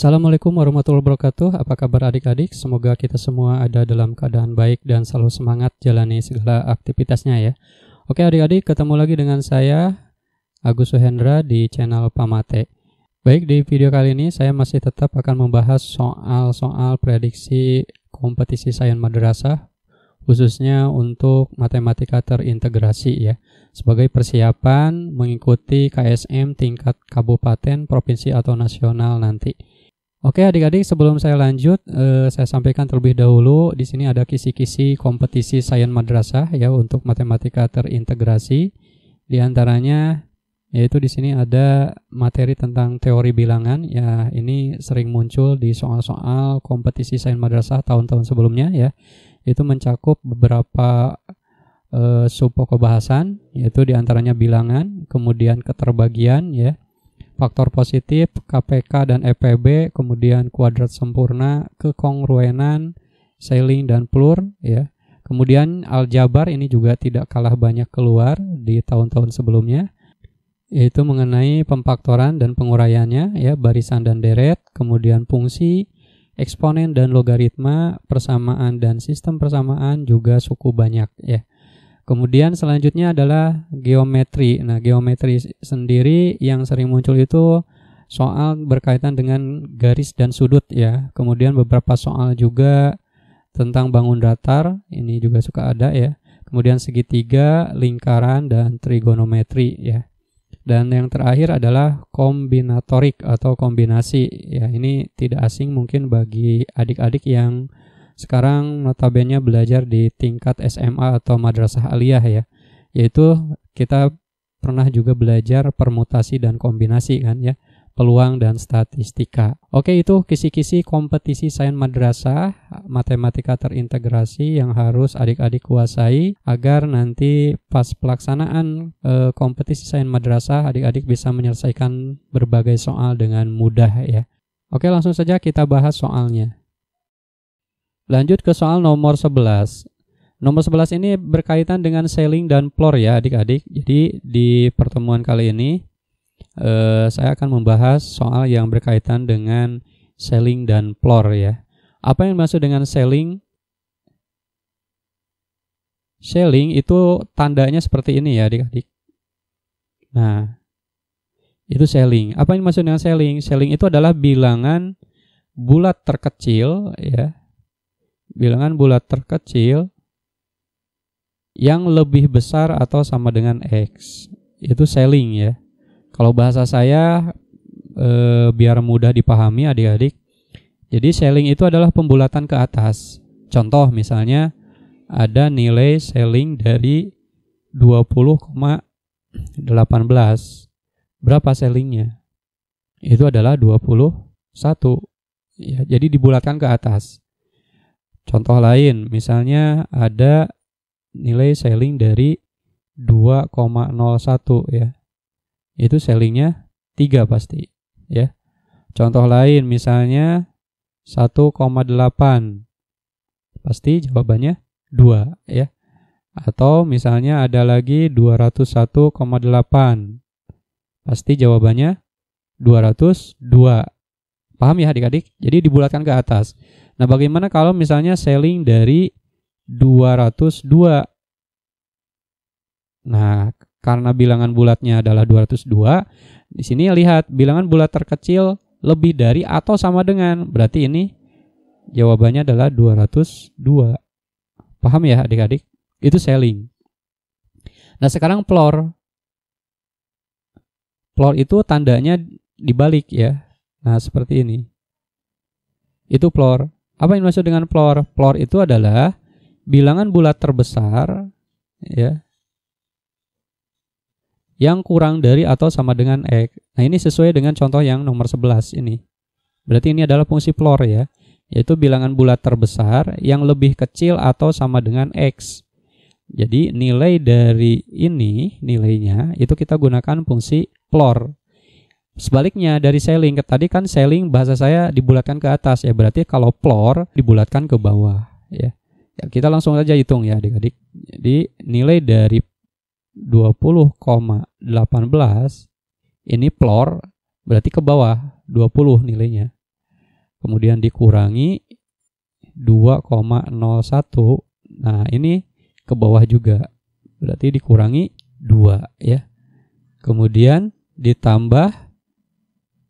Assalamualaikum warahmatullahi wabarakatuh. Apa kabar adik-adik? Semoga kita semua ada dalam keadaan baik dan selalu semangat jalani segala aktivitasnya ya. Oke adik-adik, ketemu lagi dengan saya Agus Suhendra di channel Pamate. Baik, di video kali ini saya masih tetap akan membahas soal-soal prediksi kompetisi sains madrasah, khususnya untuk matematika terintegrasi ya, sebagai persiapan mengikuti KSM tingkat kabupaten, provinsi atau nasional nanti. Oke adik-adik, sebelum saya lanjut, saya sampaikan terlebih dahulu di sini ada kisi-kisi kompetisi sains madrasah ya untuk matematika terintegrasi. Di antaranya yaitu di sini ada materi tentang teori bilangan ya, ini sering muncul di soal-soal kompetisi sains madrasah tahun-tahun sebelumnya ya. Itu mencakup beberapa sub pokok bahasan, yaitu di antaranya bilangan, kemudian keterbagian ya, faktor positif, KPK dan EPB, kemudian kuadrat sempurna, kekongruenan, scaling dan plur ya. Kemudian aljabar ini juga tidak kalah banyak keluar di tahun-tahun sebelumnya, yaitu mengenai pemfaktoran dan penguraiannya ya, barisan dan deret, kemudian fungsi, eksponen dan logaritma, persamaan dan sistem persamaan, juga suku banyak ya. Kemudian selanjutnya adalah geometri. Nah, geometri sendiri yang sering muncul itu soal berkaitan dengan garis dan sudut ya. Kemudian beberapa soal juga tentang bangun datar, ini juga suka ada ya. Kemudian segitiga, lingkaran, dan trigonometri ya. Dan yang terakhir adalah kombinatorik atau kombinasi ya. Ini tidak asing mungkin bagi adik-adik yang sekarang notabene belajar di tingkat SMA atau madrasah aliyah ya, yaitu kita pernah juga belajar permutasi dan kombinasi kan ya, peluang dan statistika. Oke, itu kisi-kisi kompetisi sains madrasah matematika terintegrasi yang harus adik-adik kuasai agar nanti pas pelaksanaan kompetisi sains madrasah adik-adik bisa menyelesaikan berbagai soal dengan mudah ya. Oke, langsung saja kita bahas soalnya. Lanjut ke soal nomor 11. Nomor 11 ini berkaitan dengan scaling dan plor ya adik-adik. Jadi di pertemuan kali ini saya akan membahas soal yang berkaitan dengan scaling dan plor ya. Apa yang dimaksud dengan scaling? Scaling itu tandanya seperti ini ya adik-adik. Nah, itu scaling. Apa yang dimaksud dengan scaling? Scaling itu adalah bilangan bulat terkecil ya. Bilangan bulat terkecil yang lebih besar atau sama dengan X. Itu scaling ya. Kalau bahasa saya biar mudah dipahami adik-adik. Jadi scaling itu adalah pembulatan ke atas. Contoh misalnya ada nilai scaling dari 20,18. Berapa scalingnya? Itu adalah 21. Ya, jadi dibulatkan ke atas. Contoh lain, misalnya ada nilai scaling dari 2,01 ya. Itu scalingnya 3 pasti ya. Contoh lain misalnya 1,8. Pasti jawabannya 2 ya. Atau misalnya ada lagi 201,8. Pasti jawabannya 202. Paham ya adik-adik? Jadi dibulatkan ke atas. Nah, bagaimana kalau misalnya scaling dari 202? Nah, karena bilangan bulatnya adalah 202, di sini lihat bilangan bulat terkecil lebih dari atau sama dengan, berarti ini jawabannya adalah 202. Paham ya adik-adik? Itu scaling. Nah, sekarang plor. Plor itu tandanya dibalik ya. Nah, seperti ini. Itu plor. Apa yang dimaksud dengan plor? Plor itu adalah bilangan bulat terbesar ya, yang kurang dari atau sama dengan X. Nah, ini sesuai dengan contoh yang nomor 11 ini. Berarti ini adalah fungsi plor ya, yaitu bilangan bulat terbesar yang lebih kecil atau sama dengan X. Jadi nilai dari ini, nilainya itu kita gunakan fungsi plor. Sebaliknya dari scaling, tadi kan scaling bahasa saya dibulatkan ke atas ya, berarti kalau plor dibulatkan ke bawah ya. Ya, kita langsung saja hitung ya adik-adik. Jadi nilai dari 20,18 ini plor berarti ke bawah 20 nilainya. kemudian dikurangi 2,01. Nah, ini ke bawah juga. Berarti dikurangi 2 ya. Kemudian ditambah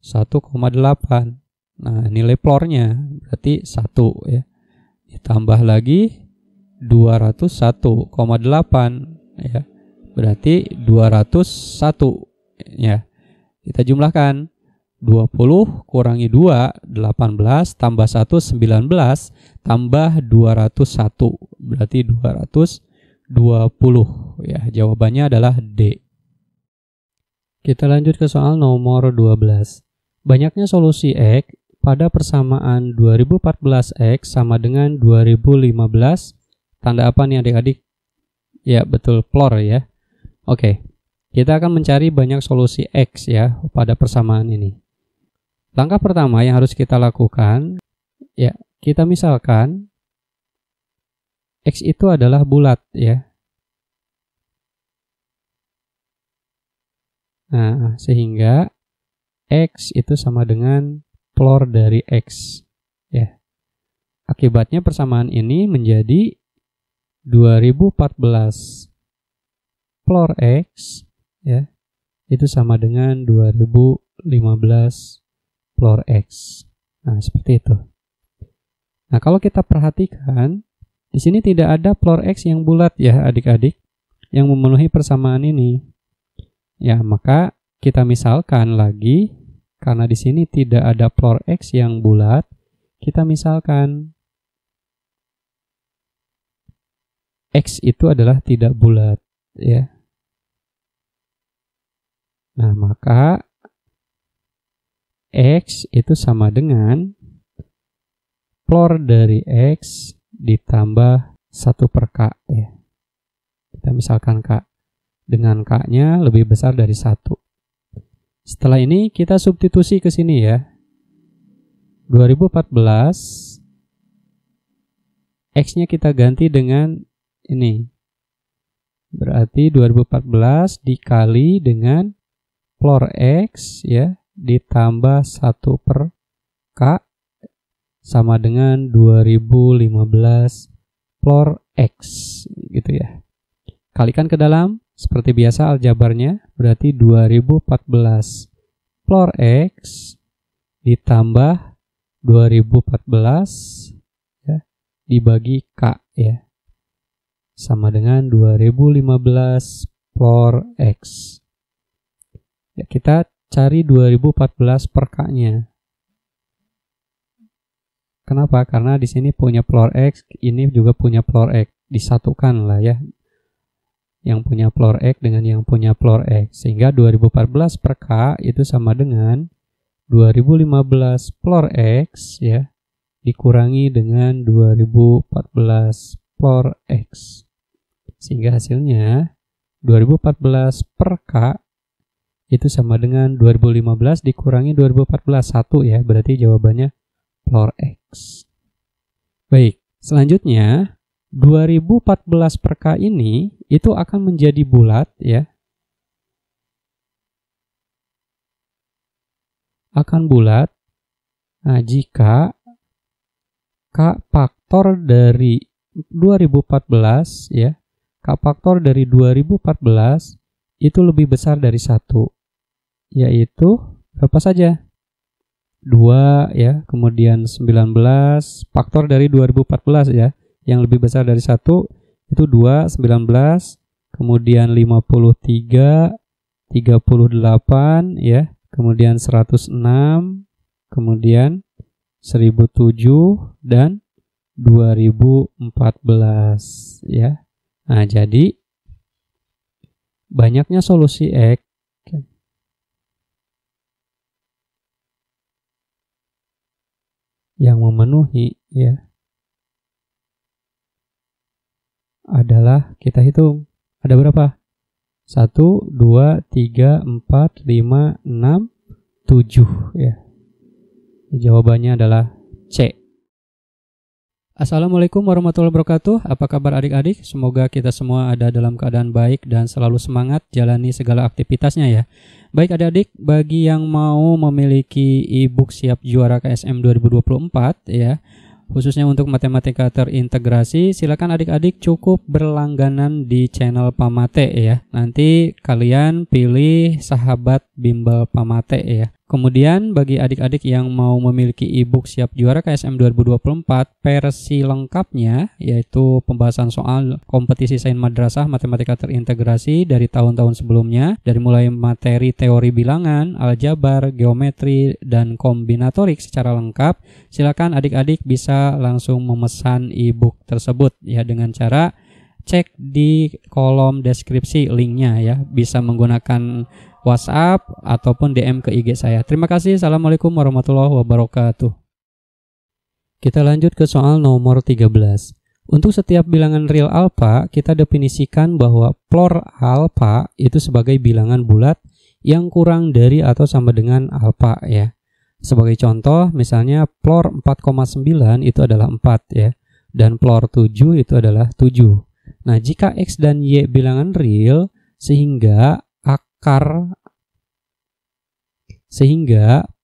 1,8. Nah, nilai floornya berarti 1 ya. Ditambah lagi 201,8 ya. Berarti 201 ya. Kita jumlahkan 20 kurangi 2 18 tambah 1 19 tambah 201 berarti 220 ya. Jawabannya adalah D. Kita lanjut ke soal nomor 12. Banyaknya solusi X pada persamaan 2014 X sama dengan 2015. Tanda apa nih adik-adik? Ya betul, floor ya. Oke, kita akan mencari banyak solusi X ya pada persamaan ini. Langkah pertama yang harus kita lakukan, ya kita misalkan X itu adalah bulat ya. Nah, sehingga X itu sama dengan floor dari X ya. Akibatnya persamaan ini menjadi 2014 floor X ya, itu sama dengan 2015 floor X. Nah, seperti itu. Nah, kalau kita perhatikan di sini tidak ada floor X yang bulat ya adik-adik yang memenuhi persamaan ini. Ya, maka kita misalkan lagi, karena di sini tidak ada floor X yang bulat, kita misalkan X itu adalah tidak bulat ya. Nah, maka X itu sama dengan floor dari X ditambah 1 per K ya. Kita misalkan K dengan K-nya lebih besar dari 1. Setelah ini kita substitusi ke sini ya. 2014 X-nya kita ganti dengan ini. Berarti 2014 dikali dengan floor X ya ditambah 1 per K sama dengan 2015 floor X gitu ya. Kalikan ke dalam seperti biasa aljabarnya, berarti 2014 floor X ditambah 2014 ya, dibagi K ya, sama dengan 2015 floor X. Ya, kita cari 2014 per K-nya. Kenapa? Karena di sini punya floor X, ini juga punya floor X, disatukan lah ya. Yang punya floor X dengan yang punya floor X, sehingga 2014 per K itu sama dengan 2015 floor X ya dikurangi dengan 2014 floor X, sehingga hasilnya 2014 per K itu sama dengan 2015 dikurangi 2014 1 ya, berarti jawabannya floor X. Baik, selanjutnya 2014 per K ini itu akan menjadi bulat ya. Akan bulat nah, jika K faktor dari 2014 ya, K faktor dari 2014 itu lebih besar dari 1, yaitu berapa saja? 2 ya, kemudian 19 faktor dari 2014 ya, yang lebih besar dari 1 itu 2, 19, kemudian 53, 38 ya, kemudian 106, kemudian 1007 dan 2014 ya. Nah, jadi banyaknya solusi X yang memenuhi ya adalah, kita hitung ada berapa? 1, 2, 3, 4, 5, 6, 7 ya. Jawabannya adalah C. Assalamualaikum warahmatullahi wabarakatuh. Apa kabar adik-adik? Semoga kita semua ada dalam keadaan baik dan selalu semangat jalani segala aktivitasnya ya. Baik adik-adik, bagi yang mau memiliki e-book siap juara KSM 2024 ya, khususnya untuk matematika terintegrasi, silakan adik-adik cukup berlangganan di channel Pamate ya. Nanti kalian pilih sahabat bimbel Pamate ya. Kemudian bagi adik-adik yang mau memiliki e-book siap juara KSM 2024 versi lengkapnya, yaitu pembahasan soal kompetisi sains madrasah matematika terintegrasi dari tahun-tahun sebelumnya, dari mulai materi teori bilangan, aljabar, geometri, dan kombinatorik secara lengkap, silakan adik-adik bisa langsung memesan e-book tersebut ya dengan cara cek di kolom deskripsi linknya ya, bisa menggunakan WhatsApp ataupun DM ke IG saya. Terima kasih. Assalamualaikum warahmatullahi wabarakatuh. Kita lanjut ke soal nomor 13. Untuk setiap bilangan real alfa, kita definisikan bahwa floor alfa itu sebagai bilangan bulat yang kurang dari atau sama dengan alfa ya. Sebagai contoh, misalnya floor 4,9 itu adalah 4 ya, dan floor 7 itu adalah 7. Nah, jika X dan Y bilangan real, sehingga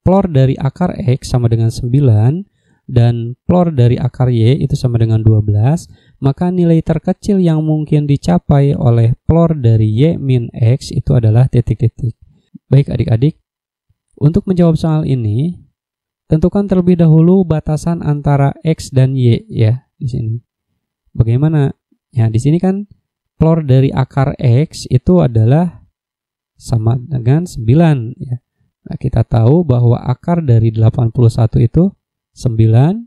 floor dari akar X sama dengan 9 dan floor dari akar Y itu sama dengan 12, maka nilai terkecil yang mungkin dicapai oleh floor dari Y min X itu adalah titik-titik. Baik adik-adik, untuk menjawab soal ini, tentukan terlebih dahulu batasan antara X dan Y ya di sini. Bagaimana? Ya, di sini kan floor dari akar X itu adalah sama dengan 9 ya. Nah, kita tahu bahwa akar dari 81 itu 9,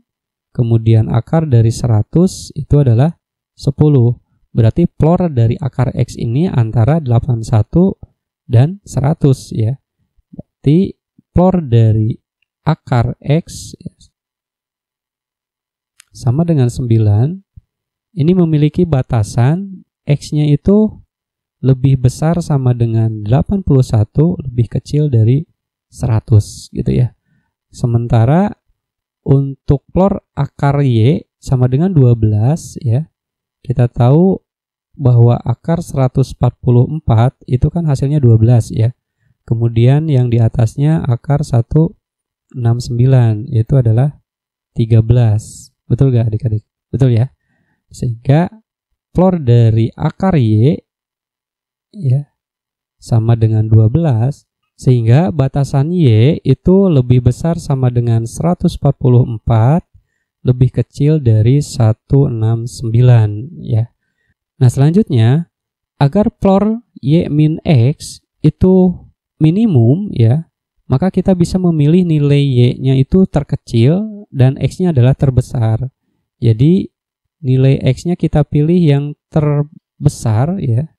kemudian akar dari 100 itu adalah 10. Berarti floor dari akar X ini antara 81 dan 100 ya. Berarti floor dari akar X sama dengan 9. Ini memiliki batasan X-nya itu lebih besar sama dengan 81, lebih kecil dari 100 gitu ya. Sementara untuk floor akar Y sama dengan 12 ya. Kita tahu bahwa akar 144 itu kan hasilnya 12 ya. Kemudian yang di atasnya akar 169 itu adalah 13. Betul gak adik-adik? Betul ya. Sehingga floor dari akar Y ya sama dengan 12, sehingga batasan Y itu lebih besar sama dengan 144, lebih kecil dari 169 ya. Nah, selanjutnya agar floor Y min X itu minimum ya, maka kita bisa memilih nilai Y-nya itu terkecil dan X-nya adalah terbesar. Jadi nilai X-nya kita pilih yang terbesar ya.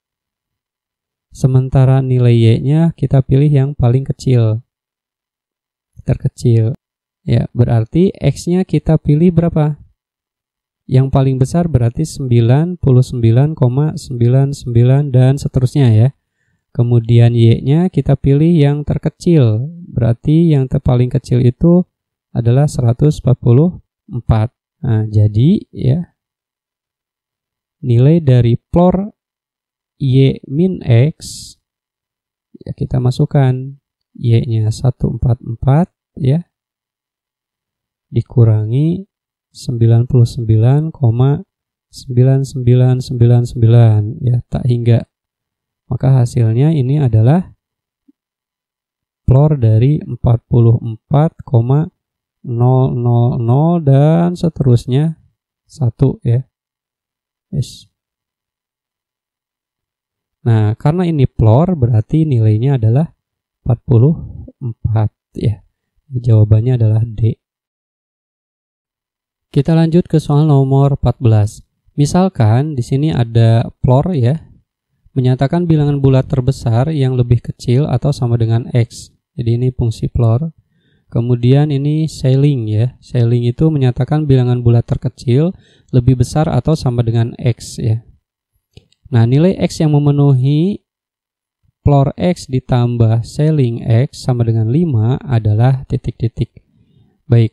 Sementara nilai Y-nya kita pilih yang paling kecil. Terkecil. Ya, berarti X-nya kita pilih berapa? Yang paling besar berarti 99,99 dan seterusnya ya. Kemudian Y-nya kita pilih yang terkecil. Berarti yang paling kecil itu adalah 144. Nah, jadi ya nilai dari floor Y min X ya kita masukkan Y-nya 144 ya dikurangi 99,9999 ya tak hingga, maka hasilnya ini adalah floor dari 44,000 dan seterusnya 1 ya. Yes. Nah, karena ini floor berarti nilainya adalah 44 ya. Jawabannya adalah D. Kita lanjut ke soal nomor 14. Misalkan di sini ada floor ya, menyatakan bilangan bulat terbesar yang lebih kecil atau sama dengan X. Jadi ini fungsi floor. Kemudian ini ceiling ya. Ceiling itu menyatakan bilangan bulat terkecil lebih besar atau sama dengan X ya. Nah, nilai X yang memenuhi floor X ditambah ceiling X sama dengan 5 adalah titik-titik. Baik.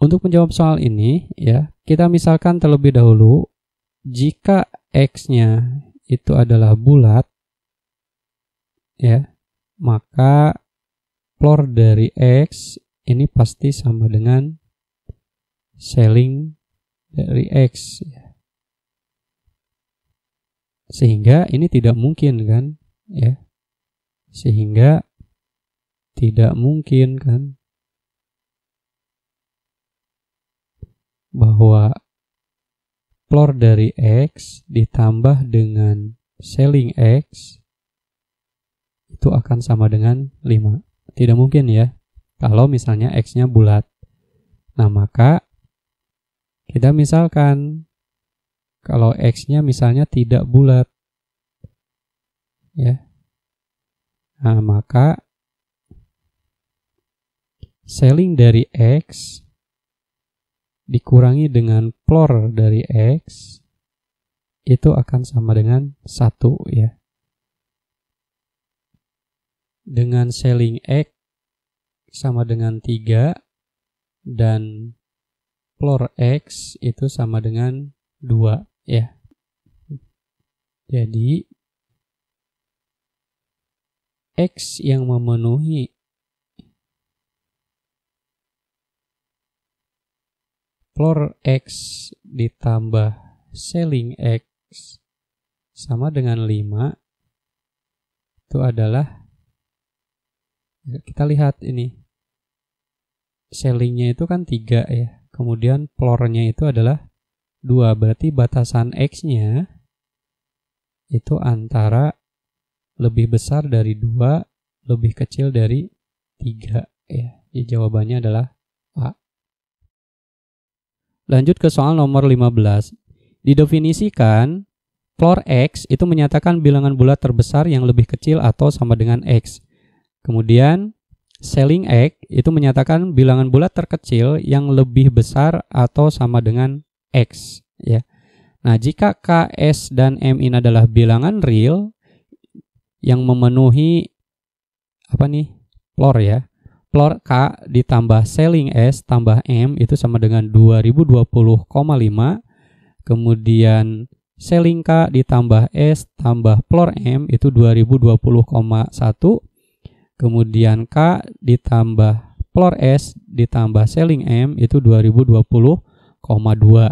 Untuk menjawab soal ini ya, kita misalkan terlebih dahulu jika X-nya itu adalah bulat ya, maka floor dari X ini pasti sama dengan ceiling dari X ya. Sehingga ini tidak mungkin kan ya. Sehingga tidak mungkin kan bahwa floor dari X ditambah dengan ceiling X itu akan sama dengan 5. Tidak mungkin ya, kalau misalnya X-nya bulat. Nah, maka kita misalkan kalau X-nya misalnya tidak bulat ya. Nah, maka ceiling dari X dikurangi dengan floor dari X itu akan sama dengan 1 ya. Dengan ceiling X sama dengan 3 dan floor X itu sama dengan 2 ya. Jadi X yang memenuhi floor X ditambah ceiling X sama dengan 5 itu adalah, kita lihat ini ceilingnya itu kan 3 ya, kemudian floornya itu adalah 2, berarti batasan X-nya itu antara lebih besar dari 2, lebih kecil dari 3 ya. Jadi jawabannya adalah A. Lanjut ke soal nomor 15. Didefinisikan floor X itu menyatakan bilangan bulat terbesar yang lebih kecil atau sama dengan X. Kemudian ceiling X itu menyatakan bilangan bulat terkecil yang lebih besar atau sama dengan X ya. Nah, jika K, S, dan M ini adalah bilangan real yang memenuhi floor ya. Floor K ditambah ceiling S tambah M itu sama dengan 2020,5. Kemudian ceiling K ditambah S tambah floor M itu 2020,1. Kemudian K ditambah floor S ditambah ceiling M itu 2020,2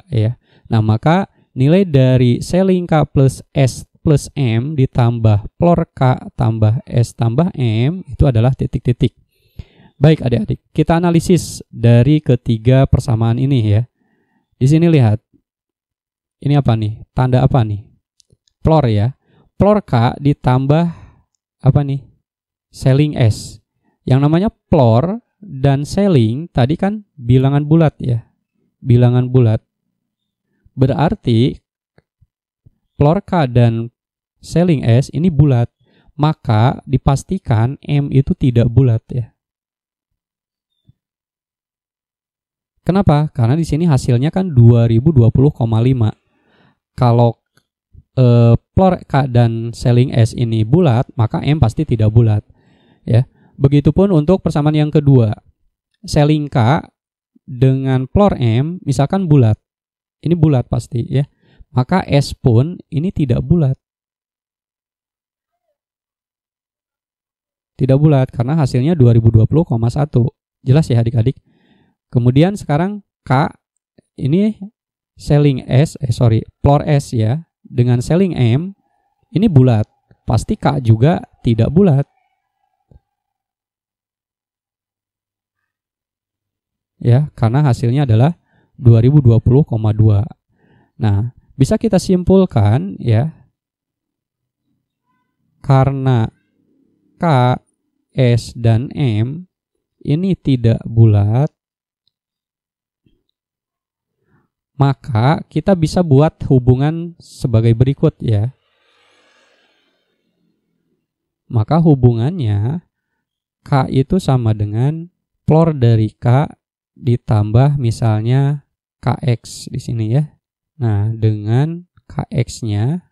ya. Nah, maka nilai dari ceiling K plus S plus M ditambah floor K tambah S tambah M itu adalah titik-titik. Baik adik-adik, kita analisis dari ketiga persamaan ini ya. Di sini lihat, ini apa nih? Tanda apa nih? Floor ya. Floor K ditambah apa nih? Ceiling S. Yang namanya floor dan ceiling tadi kan bilangan bulat ya. Bilangan bulat. Berarti floor K dan ceiling S ini bulat. Maka dipastikan M itu tidak bulat ya. Kenapa? Karena di sini hasilnya kan 2020,5. Kalau floor K dan ceiling S ini bulat, maka M pasti tidak bulat. Ya. Begitupun untuk persamaan yang kedua. Ceiling K dengan floor M misalkan bulat. Ini bulat pasti ya. Maka S pun ini tidak bulat. Tidak bulat karena hasilnya 2020,1. Jelas ya adik-adik? Kemudian sekarang K ini ceiling S, floor S ya, dengan ceiling M ini bulat. Pasti K juga tidak bulat. Ya, karena hasilnya adalah 2020,2. Nah, bisa kita simpulkan ya, karena K, S, dan M ini tidak bulat, maka kita bisa buat hubungan sebagai berikut ya. Maka hubungannya K itu sama dengan floor dari K ditambah misalnya KX di sini ya. Nah, dengan KX-nya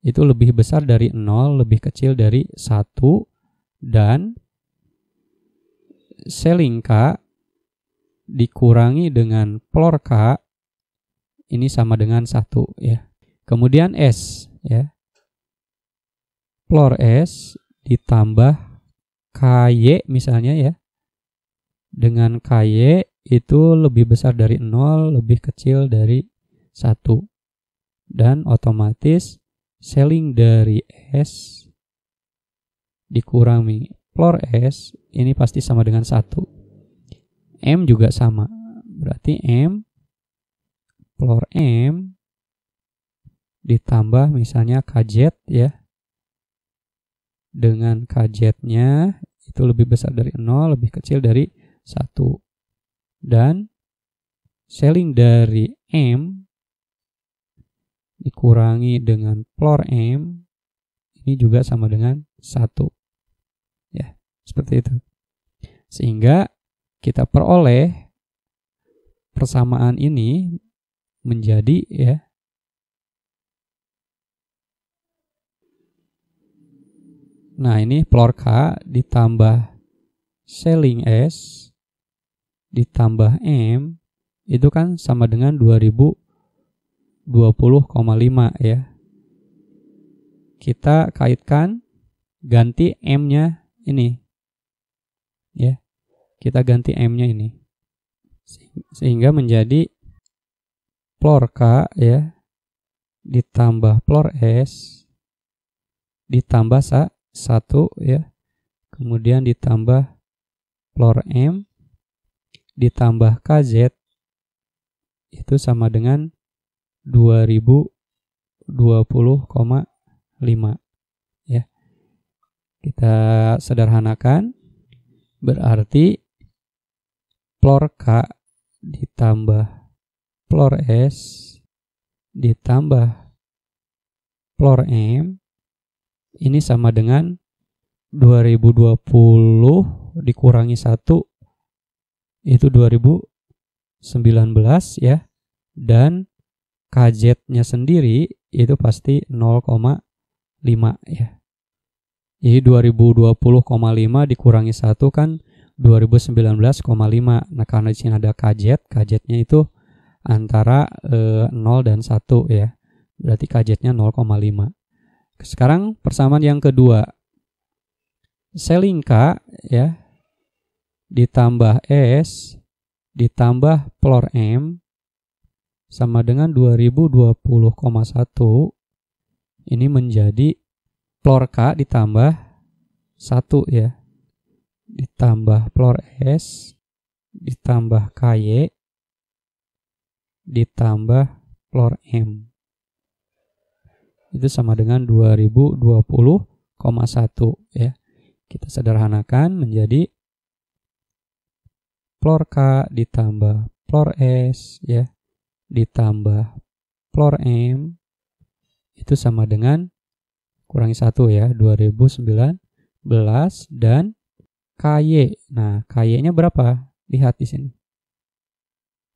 itu lebih besar dari 0, lebih kecil dari 1, dan ceiling K dikurangi dengan plor K ini sama dengan 1 ya. Kemudian S ya. Plor S ditambah KY misalnya ya. Dengan KY itu lebih besar dari 0, lebih kecil dari 1. Dan otomatis selling dari S dikurangi plor S ini pasti sama dengan 1. M juga sama. Berarti M plor M ditambah misalnya KZ ya. Dengan KZ-nya itu lebih besar dari 0, lebih kecil dari 1. Dan selling dari M dikurangi dengan plor M ini juga sama dengan 1. Ya, seperti itu. Sehingga kita peroleh persamaan ini menjadi ya nah ini plor K ditambah selling S ditambah M itu kan sama dengan 2020,5 ya. Kita kaitkan ganti M-nya ini ya. Kita ganti M-nya ini. Sehingga menjadi plor K ya ditambah plor S ditambah 1 ya. Kemudian ditambah plor M ditambah KZ itu sama dengan 2020,5 ya. Kita sederhanakan berarti plor K ditambah plor S ditambah plor M ini sama dengan 2020 dikurangi 1 itu 2019 ya. Dan KZ-nya sendiri itu pasti 0,5 ya. Jadi 2020,5 dikurangi 1 kan 2019,5. Nah, karena di sini ada KZ, KZ-nya itu antara 0 dan 1 ya. Berarti KZ-nya 0,5. Sekarang persamaan yang kedua. Selling K ya ditambah S ditambah plor M sama dengan 2020,1. Ini menjadi plor K ditambah 1 ya. Ditambah plor S ditambah KY ditambah plor M. Itu sama dengan 2020,1 ya. Kita sederhanakan menjadi plor K ditambah plor S ya ditambah plor M itu sama dengan kurangi 1 ya 2019 dan KY. Nah, KY-nya berapa? Lihat di sini.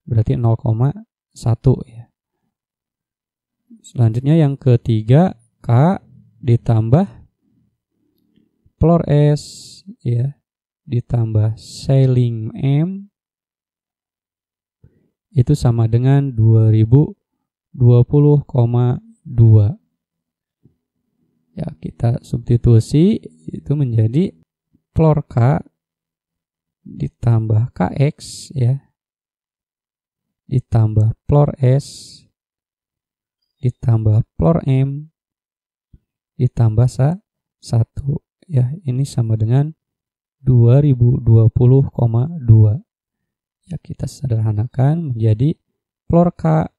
Berarti 0,1 ya. Selanjutnya yang ketiga K ditambah plor S ya ditambah selling M itu sama dengan 2020,2 ya. Kita substitusi itu menjadi plor K ditambah KX ya ditambah plor S ditambah plor M ditambah 1 ya. Ini sama dengan 2020,2 ya. Kita sederhanakan menjadi plor K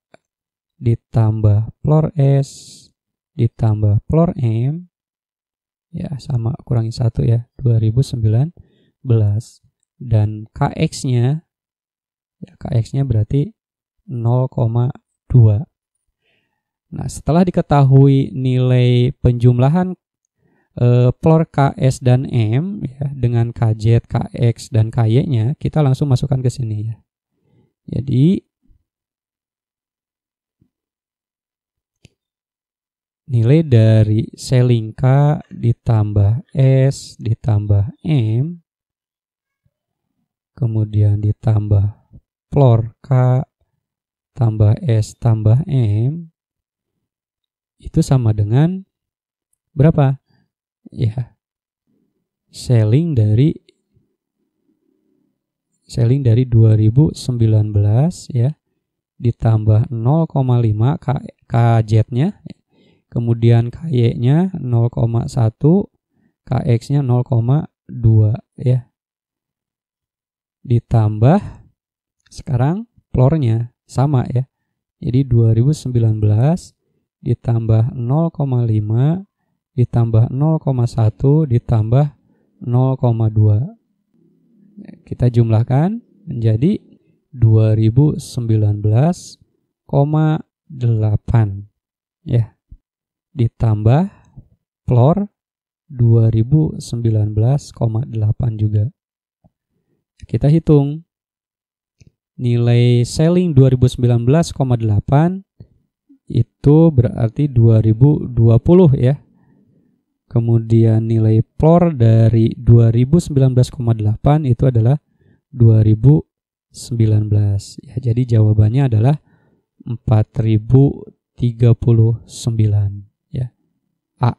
ditambah plor S ditambah plor M ya sama kurangi 1 ya 2019 dan KX-nya ya, KX-nya berarti 0,2. Nah, setelah diketahui nilai penjumlahan plor K, S, dan M ya, dengan KZ, KX, dan KY-nya, kita langsung masukkan ke sini ya. Jadi nilai dari selling K ditambah S ditambah M kemudian ditambah floor K tambah S tambah M itu sama dengan berapa? Ya, selling dari 2019 ya, ditambah 0,5 KJ-nya, kemudian KY-nya 0,1, KX-nya 0,2 ya. Ditambah sekarang floor-nya sama ya. Jadi 2019 ditambah 0,5 ditambah 0,1 ditambah 0,2. Kita jumlahkan menjadi 2019,8 ya. Ditambah floor 2019,8 juga. Kita hitung nilai selling 2019,8 itu berarti 2020 ya. Kemudian nilai floor dari 2019,8 itu adalah 2019 ya. Jadi jawabannya adalah 4039 ya. A.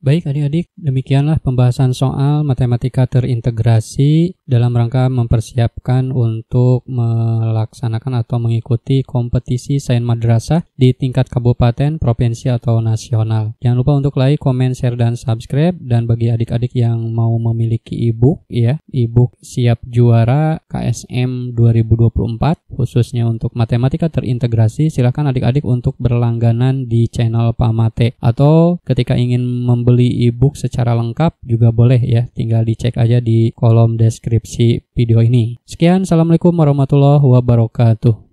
Baik adik-adik, demikianlah pembahasan soal matematika terintegrasi dalam rangka mempersiapkan untuk melaksanakan atau mengikuti kompetisi Sains Madrasah di tingkat kabupaten, provinsi, atau nasional. Jangan lupa untuk like, komen, share, dan subscribe. Dan bagi adik-adik yang mau memiliki e-book ya, e-book siap juara KSM 2024 khususnya untuk matematika terintegrasi, silakan adik-adik untuk berlangganan di channel Pamate, atau ketika ingin membeli e-book secara lengkap juga boleh ya, tinggal dicek aja di kolom deskripsi video ini. Sekian, assalamualaikum warahmatullahi wabarakatuh.